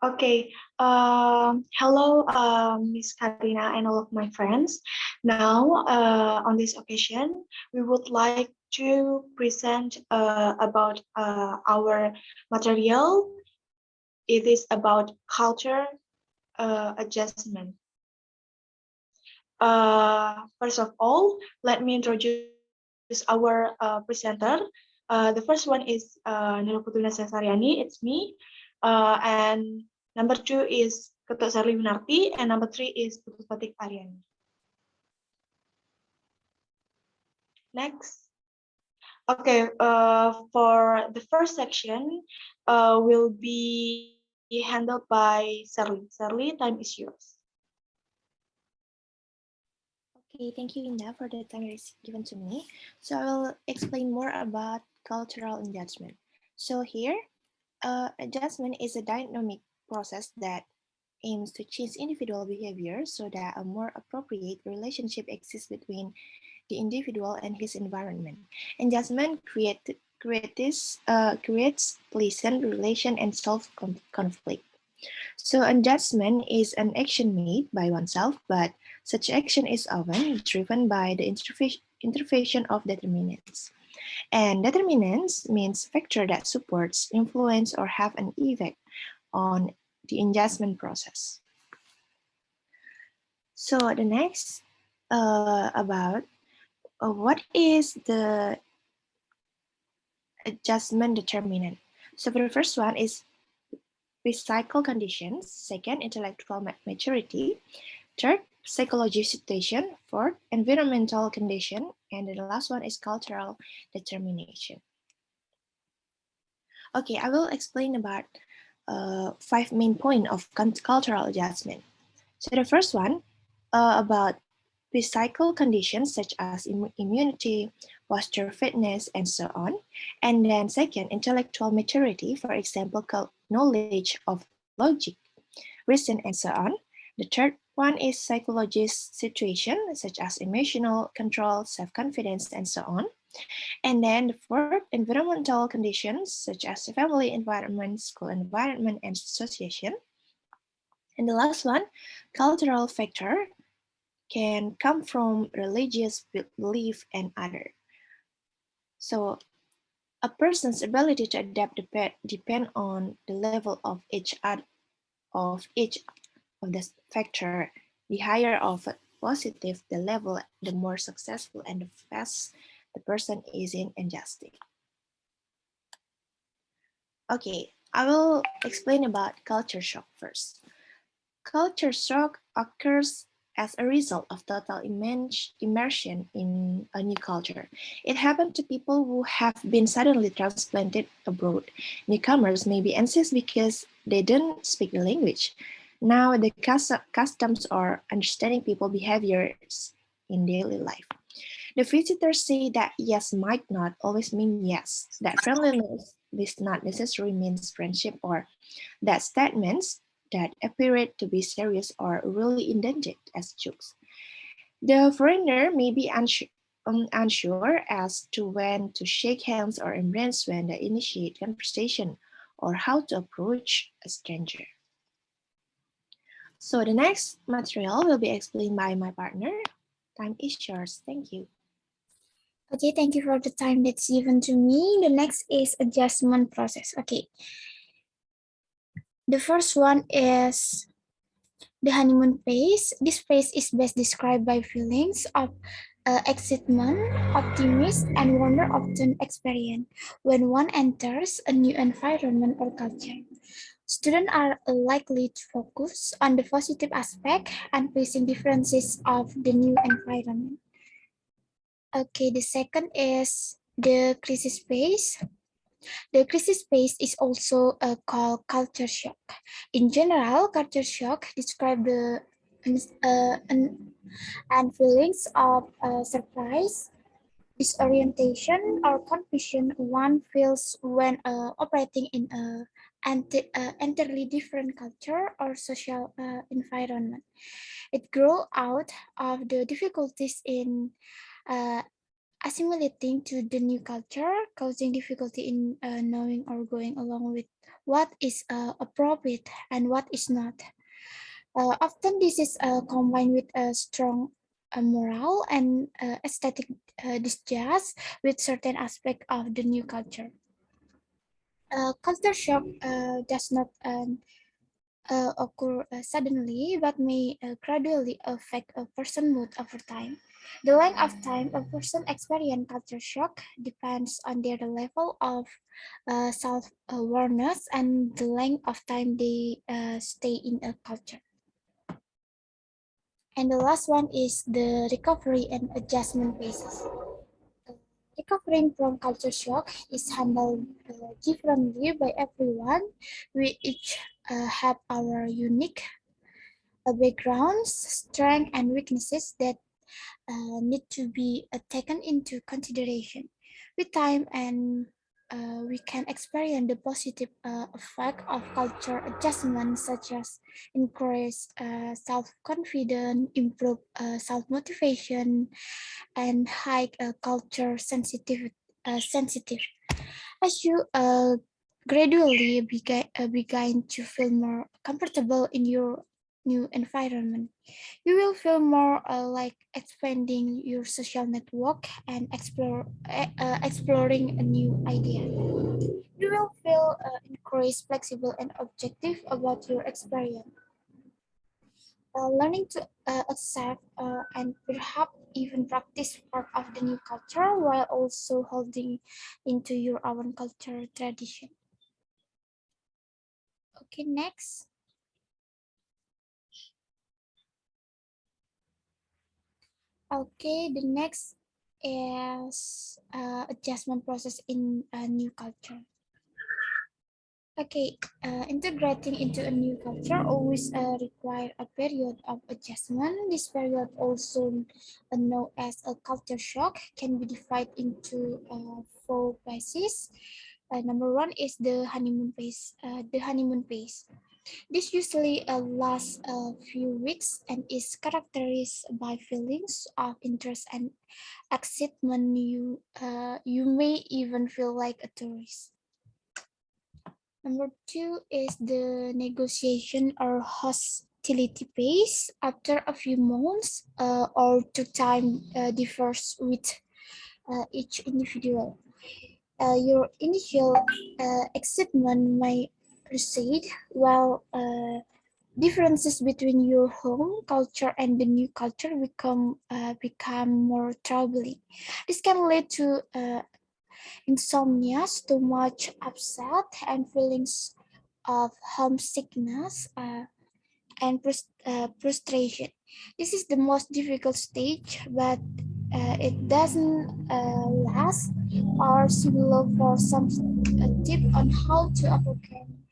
Okay. Hello, Miss Karina and all of my friends. Now, on this occasion, we would like to present about our material. It is about culture adjustment. First of all, let me introduce our presenter. The first one is Nilo Putuna Cesariani, it's me. And number two is Ketuk Sarli Winarti, and number three is Putut Batik Ariani. Next. Okay, for the first section will be handled by Sarli. Sarli, time is yours. Okay, thank you, Linda, for the time given to me. So I will explain more about cultural adjustment. So here, adjustment is a dynamic process that aims to change individual behavior so that a more appropriate relationship exists between the individual and his environment. Adjustment creates pleasant relation and solve conflict. So adjustment is an action made by oneself, but such action is often driven by the intervention of determinants. And determinants means factor that supports, influence, or have an effect on the adjustment process. So the next about what is the adjustment determinant. So for the first one is physical conditions, second intellectual maturity, third psychology situation, fourth environmental condition, and the last one is cultural determination. Okay, I will explain about 5 main points of cultural adjustment. So the first one about physical conditions such as immunity, posture fitness, and so on. And then second, intellectual maturity, for example, knowledge of logic, reason, and so on. The third one is psychologist situation such as emotional control, self-confidence, and so on. And then the fourth, environmental conditions such as family environment, school environment, and association. And the last one, cultural factor can come from religious belief and other. So a person's ability to adapt depend on the level of each of the factor. The higher of positive the level, the more successful and the fast the person is in adjusting. Okay, I will explain about culture shock first. Culture shock occurs as a result of total immersion in a new culture. It happened to people who have been suddenly transplanted abroad. Newcomers may be anxious because they don't speak the language. Now the customs or understanding people behaviors in daily life. The visitors say that yes might not always mean yes, that friendliness does not necessarily means friendship, or that statements that appeared to be serious or really intended as jokes. The foreigner may be unsure as to when to shake hands or embrace when they initiate conversation or how to approach a stranger. So the next material will be explained by my partner. Time is yours. Thank you. Okay, thank you for the time that's given to me. The next is adjustment process. Okay. The first one is the honeymoon phase. This phase is best described by feelings of excitement, optimism, and wonder often experienced when one enters a new environment or culture. Students are likely to focus on the positive aspect and facing differences of the new environment. Okay, the second is the crisis phase. The crisis phase is also called culture shock. In general, culture shock describes the and feelings of surprise, disorientation, or confusion one feels when operating in a entirely different culture or social environment. It grows out of the difficulties in uh, assimilating to the new culture, causing difficulty in knowing or going along with what is appropriate and what is not. Often this is combined with a strong moral and aesthetic disgust with certain aspect of the new culture. Culture shock does not occur suddenly but may gradually affect a person's mood over time. The length of time a person experiences culture shock depends on their level of self-awareness and the length of time they stay in a culture. And the last one is the recovery and adjustment phases. Recovering from culture shock is handled differently by everyone. We each have our unique backgrounds, strengths, and weaknesses that need to be taken into consideration. With time and we can experience the positive effect of culture adjustment, such as increase self-confidence, improve self-motivation, and high culture sensitive. As you gradually begin to feel more comfortable in your new environment, you will feel more like expanding your social network and exploring a new idea. You will feel encouraged, flexible, and objective about your experience. Learning to accept and perhaps even practice part of the new culture while also holding into your own culture tradition. Okay, next. Okay, the next is adjustment process in a new culture. Okay, integrating into a new culture always require a period of adjustment. This period, also known as a culture shock, can be divided into four phases. Number one is the honeymoon phase. This usually lasts a few weeks and is characterized by feelings of interest and excitement. You may even feel like a tourist. Number two is the negotiation or hostility phase. After a few months or to time differs with each individual. Your initial excitement may recede while differences between your home culture and the new culture become more troubling. This can lead to insomnia, too much upset, and feelings of homesickness and frustration. This is the most difficult stage, but it doesn't last or similar for some tip on how to overcome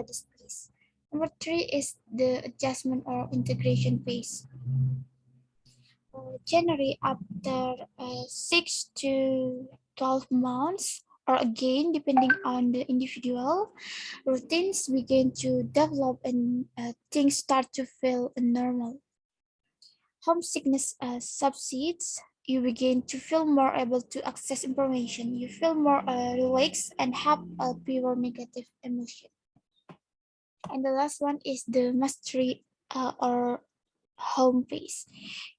this phase. Number three is the adjustment or integration phase. Generally, after 6 to 12 months, or again, depending on the individual, routines begin to develop and things start to feel normal. Homesickness subsides. You begin to feel more able to access information. You feel more relaxed and have a fewer negative emotion. And the last one is the mastery or home phase.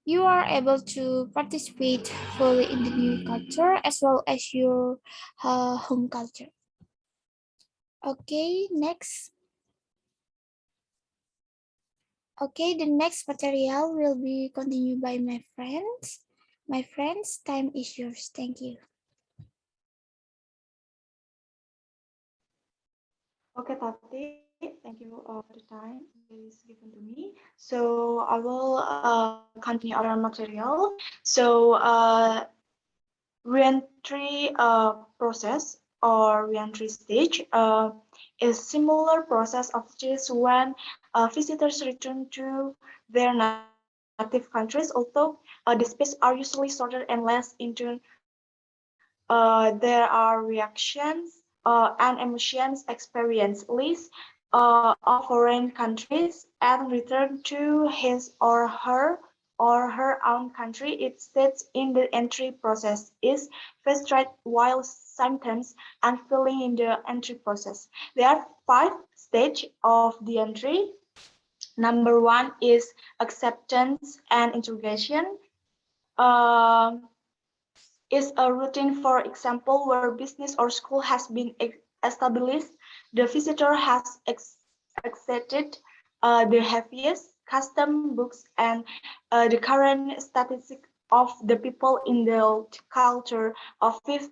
You are able to participate fully in the new culture as well as your home culture. Okay, next. Okay, the next material will be continued by my friends. My friends, time is yours. Thank you. Okay, Tati, thank you for the time is given to me. So I will continue our material. So reentry process or reentry stage is similar process of just when visitors return to their native countries, although the space are usually shorter and less into there are reactions and emotions experienced less of foreign countries and return to his or her or her own country, it states in the entry process is first right while symptoms and filling in the entry process. There are 5 stages of the entry. Number 1 is acceptance and integration. Um, is a routine, for example, where business or school has been established. The visitor has accepted the heaviest custom books and the current statistics of the people in the culture of fifth.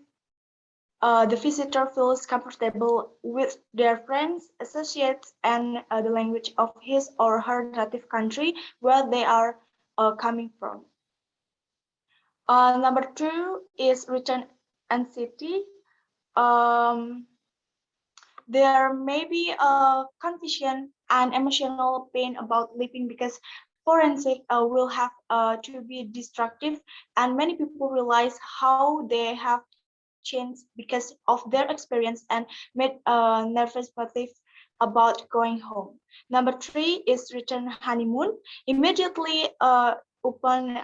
The visitor feels comfortable with their friends, associates, and the language of his or her native country where they are coming from. Number 2 is return anxiety. Um, there may be a confusion and emotional pain about leaving because forensic will have to be destructive, and many people realize how they have changed because of their experience and made nervous motive about going home. Number 3 is return honeymoon. Immediately upon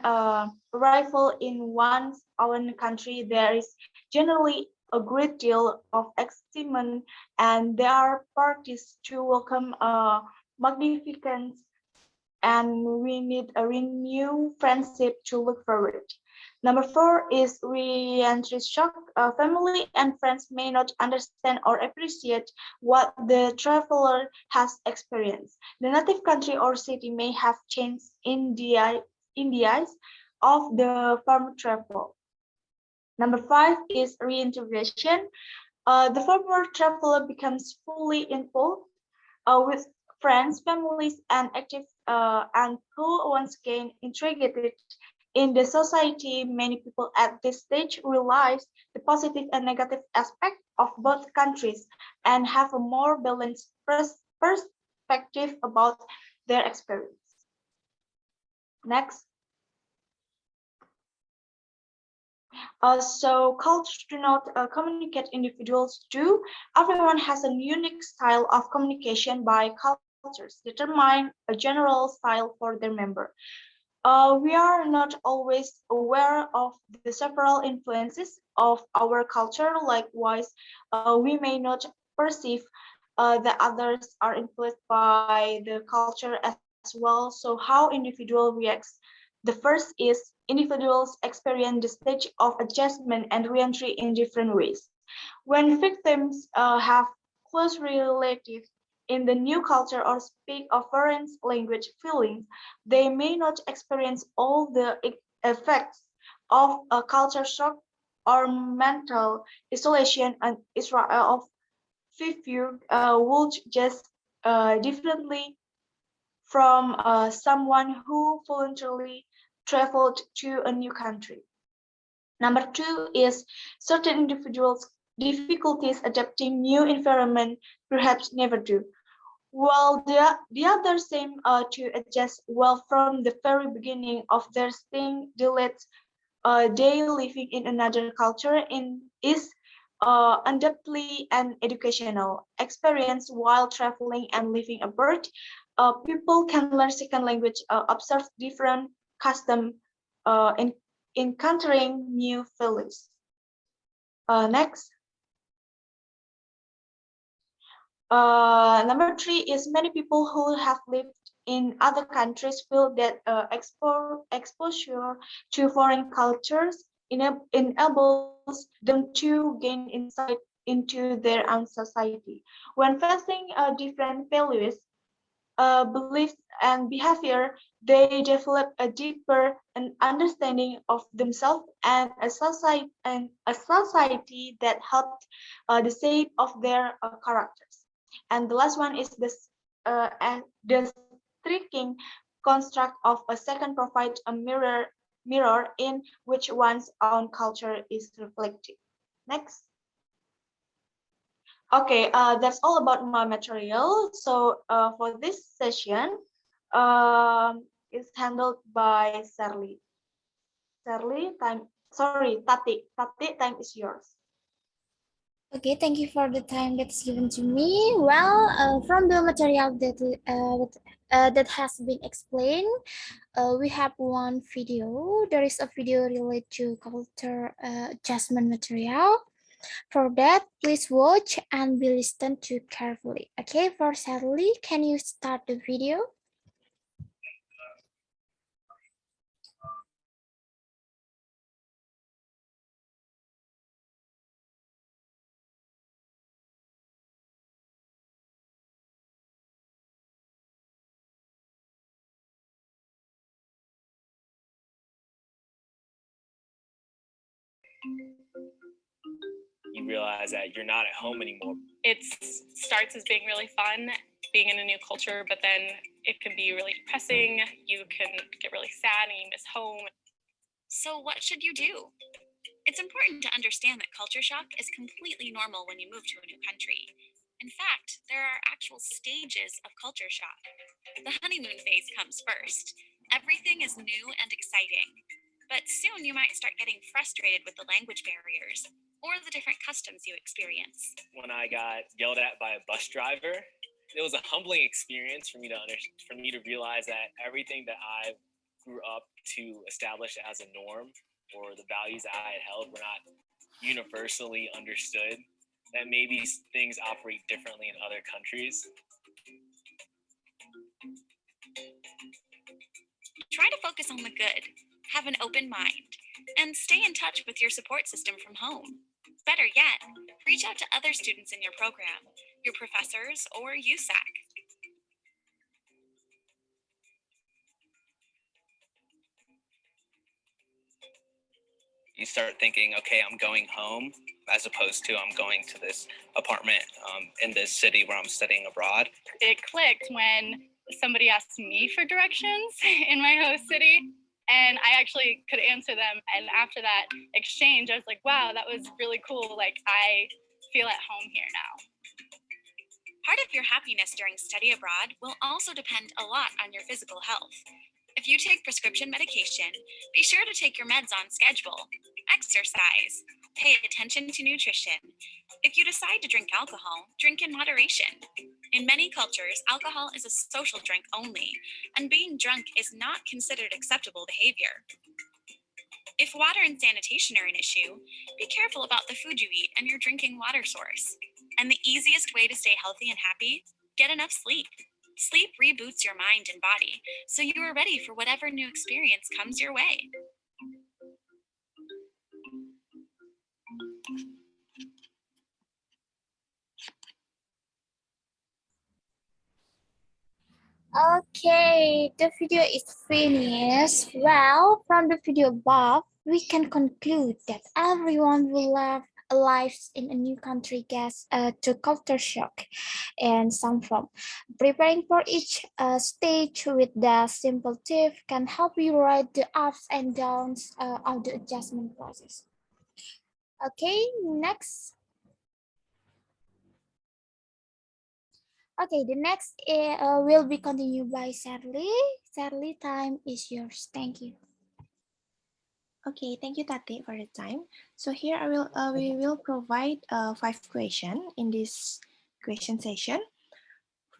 arrival in one's own country, there is generally a great deal of excitement, and there are parties to welcome magnificent, and we need a renewed friendship to look forward. Number 4 is re-entry shock. Family and friends may not understand or appreciate what the traveler has experienced. The native country or city may have changed in the eyes of the former traveler. Number 5 is reintegration. The former traveler becomes fully involved with friends, families, and active and who once again integrated in the society. Many people at this stage realize the positive and negative aspect of both countries and have a more balanced perspective about their experience. Next. So cultures do not communicate, individuals do. Everyone has a unique style of communication by cultures determine a general style for their member. We are not always aware of the several influences of our culture. Likewise, we may not perceive that others are influenced by the culture as well. So how individual reacts? The first is individuals experience the stage of adjustment and reentry in different ways. When victims have close relatives in the new culture or speak a foreign language feelings, they may not experience all the effects of a culture shock or mental isolation and Israel of figure would just differently from someone who voluntarily traveled to a new country. Number 2 is certain individuals' difficulties adapting new environment perhaps never do, while the others seem to adjust well from the very beginning of their staying. Delayed day living in another culture is undoubtedly an educational experience. While traveling and living abroad, people can learn second language, observe different custom, and encountering new feelings. Next. Number 3 is many people who have lived in other countries feel that exposure to foreign cultures enables them to gain insight into their own society. When facing different values, beliefs, and behavior, they develop a deeper understanding of themselves and a society that helps the shape of their characters. And the last one is the striking construct of a second provide a mirror in which one's own culture is reflected. Next. Okay, that's all about my material. So for this session, is handled by Sarli. Sarli, time. Sorry, Tati. Tati, time is yours. Okay, thank you for the time that's given to me. Well, from the material that has been explained, we have one video. There is a video related to culture adjustment material. For that, please watch and be listened to carefully. Okay, for Sally, can you start the video? You realize that you're not at home anymore. It starts as being really fun, being in a new culture, but then it can be really depressing. You can get really sad and you miss home. So, what should you do? It's important to understand that culture shock is completely normal when you move to a new country. In fact, there are actual stages of culture shock. The honeymoon phase comes first. Everything is new and exciting. But soon you might start getting frustrated with the language barriers or the different customs you experience. When I got yelled at by a bus driver, it was a humbling experience for me to realize that everything that I grew up to establish as a norm or the values that I had held were not universally understood. That maybe things operate differently in other countries. Try to focus on the good, have an open mind, and stay in touch with your support system from home. Better yet, reach out to other students in your program, your professors, or USAC. You start thinking, okay, I'm going home, as opposed to I'm going to this apartment in this city where I'm studying abroad. It clicked when somebody asked me for directions in my host city, and I actually could answer them. And after that exchange, I was like, wow, that was really cool. Like, I feel at home here now. Part of your happiness during study abroad will also depend a lot on your physical health. If you take prescription medication, be sure to take your meds on schedule. Exercise. Pay attention to nutrition. If you decide to drink alcohol, drink in moderation. In many cultures, alcohol is a social drink only, and being drunk is not considered acceptable behavior. If water and sanitation are an issue, be careful about the food you eat and your drinking water source. And the easiest way to stay healthy and happy, get enough sleep. Sleep reboots your mind and body, so you are ready for whatever new experience comes your way. Okay, the video is finished. Well, from the video above, we can conclude that everyone will live a life in a new country gets to culture shock and some from. Preparing for each stage with the simple tip can help you ride the ups and downs of the adjustment process. Okay, next. Okay, the next will be continued by Sadly. Sadly, time is yours. Thank you. Okay, thank you, Tati, for the time. So here we will provide 5 questions in this question session.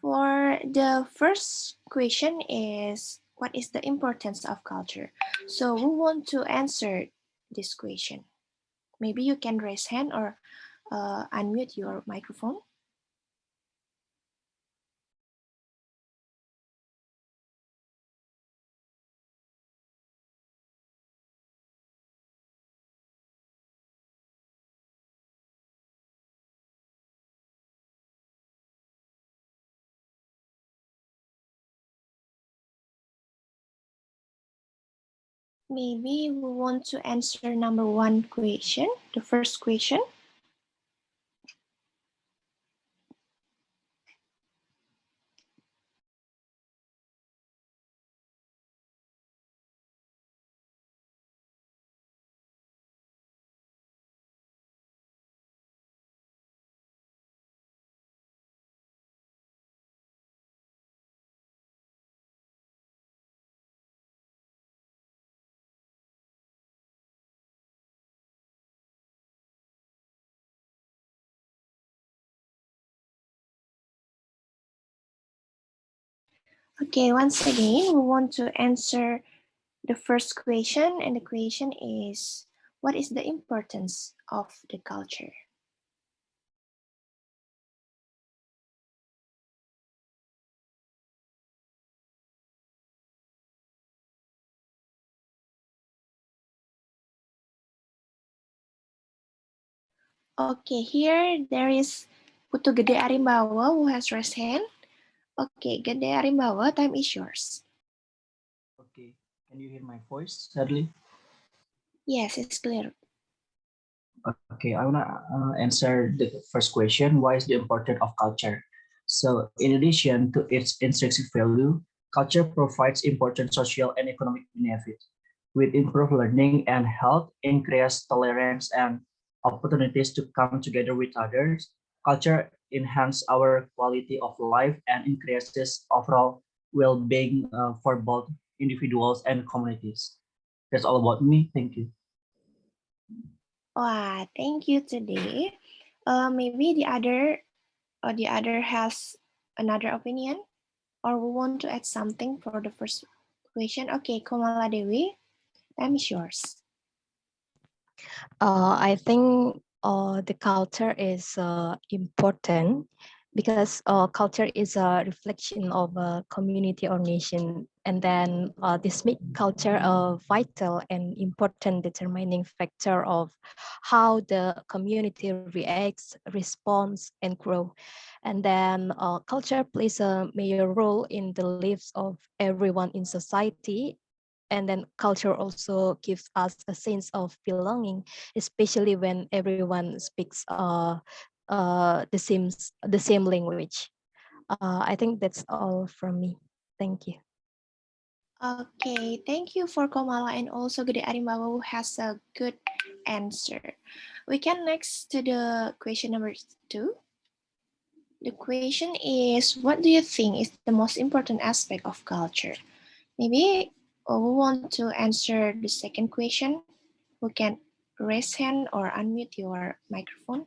For the first question is, what is the importance of culture? So who want to answer this question? Maybe you can raise hand or unmute your microphone. Maybe we want to answer number 1 question, the first question. Okay, once again, we want to answer the first question, and the question is, what is the importance of the culture? Okay, here there is Putu Gede Arimbawa who has raised hand. Okay, Gede Arimbawa, time is yours. Okay, can you hear my voice, Sadly? Yes, it's clear. Okay, I wanna answer the first question. Why is the importance of culture? So, in addition to its intrinsic value, culture provides important social and economic benefits. With improved learning and health, increased tolerance and opportunities to come together with others, culture enhances our quality of life and increases overall well-being for both individuals and communities. That's all about me. Thank you. Wow, thank you today. Maybe the other has another opinion, or we want to add something for the first question. Okay, Komala Dewi, time is yours. I think the culture is important because culture is a reflection of a community or nation. And then this make culture a vital and important determining factor of how the community reacts, responds, and grow. And then culture plays a major role in the lives of everyone in society. And then culture also gives us a sense of belonging, especially when everyone speaks the same language. I think that's all from me. Thank you. Okay, thank you for Komala and also Gede Arimbawa who has a good answer. We can next to the question number 2. The question is, what do you think is the most important aspect of culture? Maybe we want to answer the second question. We can raise hand or unmute your microphone.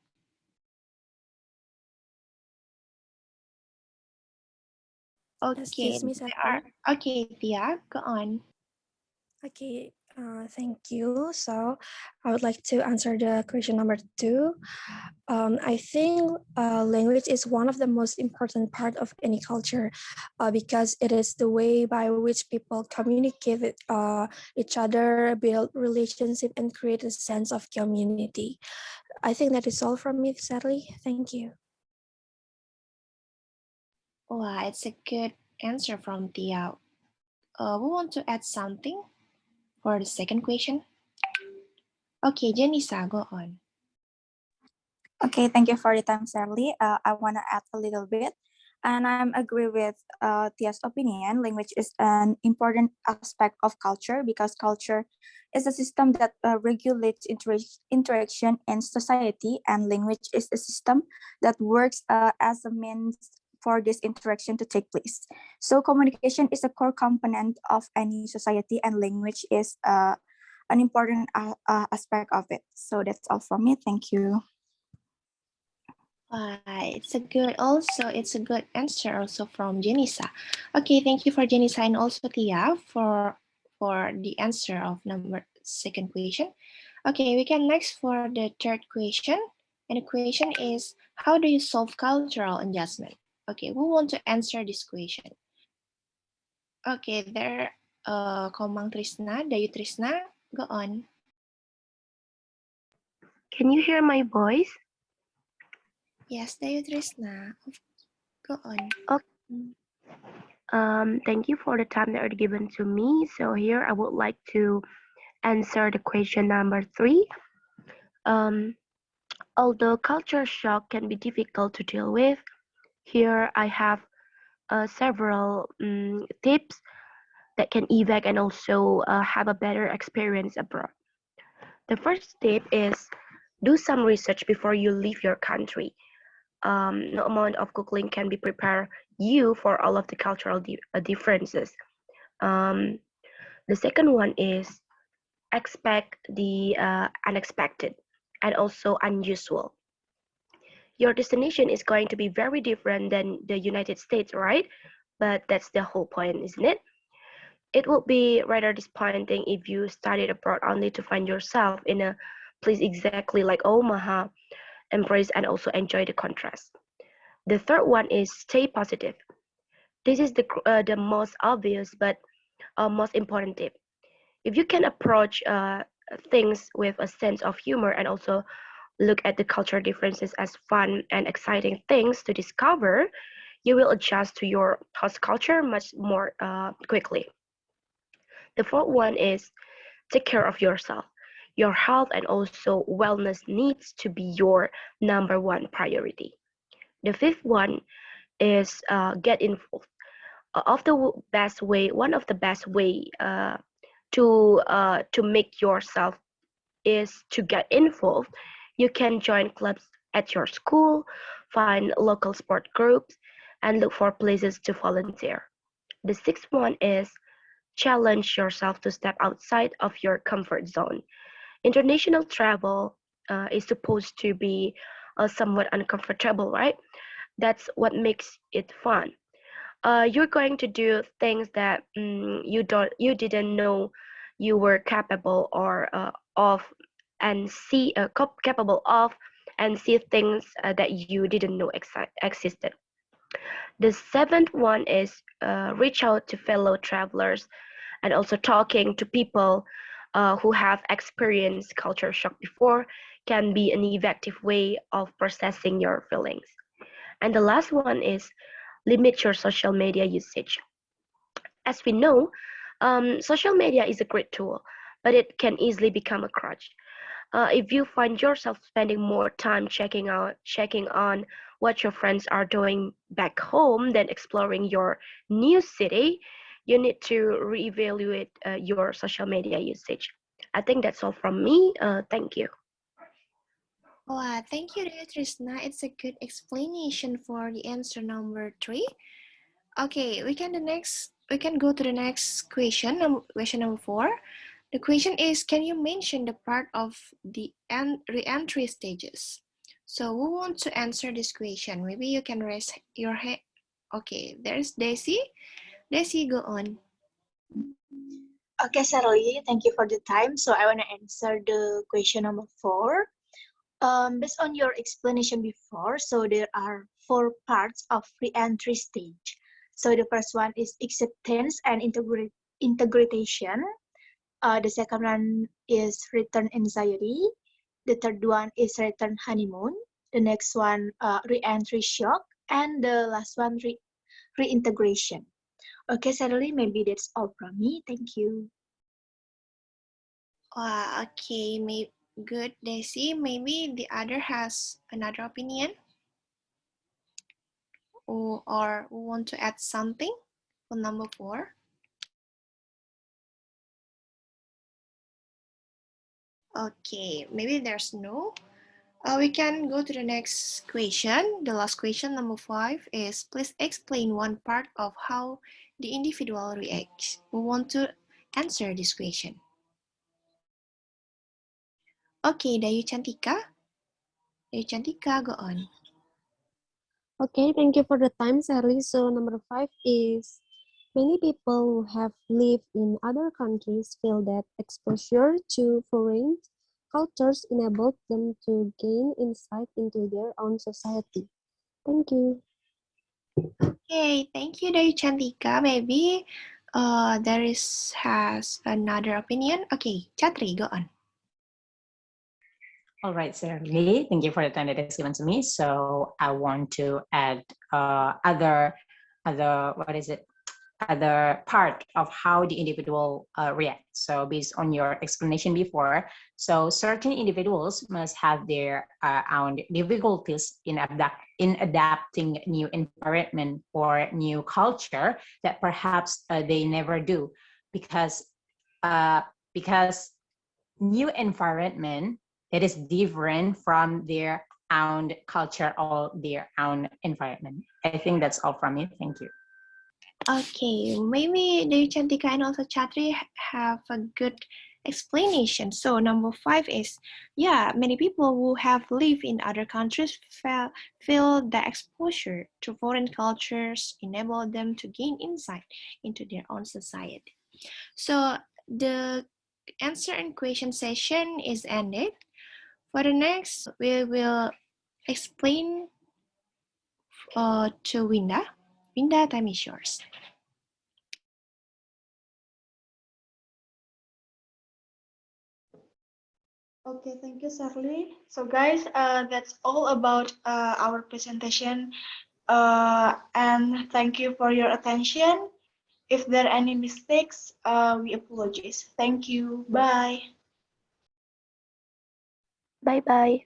Okay, Excuse me, Sadly. okay, Tia, go on. Okay, thank you. So I would like to answer the question number 2. I think language is one of the most important part of any culture because it is the way by which people communicate with each other, build relationship, and create a sense of community. I think that is all from me, Sadly. Thank you. Wow, it's a good answer from Tia. We want to add something for the second question. Okay, Janisa, go on. Okay, thank you for the time, Sadly. I want to add a little bit. And I agree with Tia's opinion. Language is an important aspect of culture because culture is a system that regulates interaction in society, and language is a system that works as a means for this interaction to take place. So communication is a core component of any society, and language is an important aspect of it. So that's all from me. Thank you. It's a good answer also from Janisa. Okay, thank you for Janisa and also Tia for the answer of second question. Okay, we can next for the third question. And the question is, how do you solve cultural adjustment? Okay, we want to answer this question. Okay, there, Komang Trisna, Dayu Trisna, go on. Can you hear my voice? Yes, Dayu Trisna, go on. Okay. Thank you for the time that are given to me. So here I would like to answer the question number 3. Although culture shock can be difficult to deal with, here I have several tips that can evac and also have a better experience abroad. The first tip is do some research before you leave your country. No amount of Googling can be prepare you for all of the cultural differences. The second one is expect the unexpected and also unusual. Your destination is going to be very different than the United States, right? but that's the whole point, isn't it? It would be rather disappointing if you studied abroad only to find yourself in a place exactly like Omaha, embrace and also enjoy the contrast. The third one is stay positive. This is the most obvious but most important tip. If you can approach things with a sense of humor and also look at the cultural differences as fun and exciting things to discover, you will adjust to your host culture much more quickly. The fourth one is take care of yourself. Your health and also wellness needs to be your number one priority. The fifth one is get involved. One of the best way to make yourself is to get involved. You can join clubs at your school, find local sport groups, and look for places to volunteer. The sixth one is challenge yourself to step outside of your comfort zone. International travel is supposed to be somewhat uncomfortable, right? That's what makes it fun. You're going to do things that you didn't know you were capable or of, and capable of, and see things that you didn't know existed. The seventh one is reach out to fellow travelers and also talking to people who have experienced culture shock before can be an effective way of processing your feelings. And the last one is limit your social media usage. As we know, social media is a great tool, but it can easily become a crutch. If you find yourself spending more time checking on what your friends are doing back home than exploring your new city, you need to reevaluate your social media usage. I think that's all from me. Thank you. Wow, thank you, Trisna. It's a good explanation for the answer number 3. Okay, we can go to the next question, question number 4. The question is, can you mention the part of the re-entry stages? So who wants to answer this question? Maybe you can raise your hand. Okay, there's Daisy. Daisy, go on. Okay, Shirley, thank you for the time. So I want to answer the question number 4. Based on your explanation before, so there are 4 parts of re-entry stage. So the first one is acceptance and integration. The second one is return anxiety. The third one is return honeymoon. The next one, re-entry shock. And the last one, reintegration. Okay, Shirley, maybe that's all from me. Thank you. Okay, good, Daisy. Maybe the other has another opinion, or want to add something for number 4. Okay, maybe there's no. We can go to the next question. The last question, number 5, is please explain one part of how the individual reacts. We want to answer this question. Okay, Dayu Chantika. Dayu Chantika, go on. Okay, thank you for the time, Sally. So number 5 is many people who have lived in other countries feel that exposure to foreign cultures enabled them to gain insight into their own society. Thank you. Okay, thank you, Dayu Chantika. Maybe has another opinion. Okay, Chatri, go on. All right, Shirley, thank you for the time that is given to me. So I want to add other part of how the individual reacts. So based on your explanation before, so certain individuals must have their own difficulties in adapting new environment or new culture that perhaps they never do because new environment that is different from their own culture or their own environment. I think that's all from me. Thank you. Okay, maybe Dayu Chantika and also Chatri have a good explanation. So number 5 is, yeah, many people who have lived in other countries feel that exposure to foreign cultures enable them to gain insight into their own society. So the answer and question session is ended. For the next, we will explain to Winda. Winda, time is yours. Okay, thank you, Shirley. So guys, that's all about our presentation. And thank you for your attention. If there are any mistakes, we apologize. Thank you. Bye. Bye bye.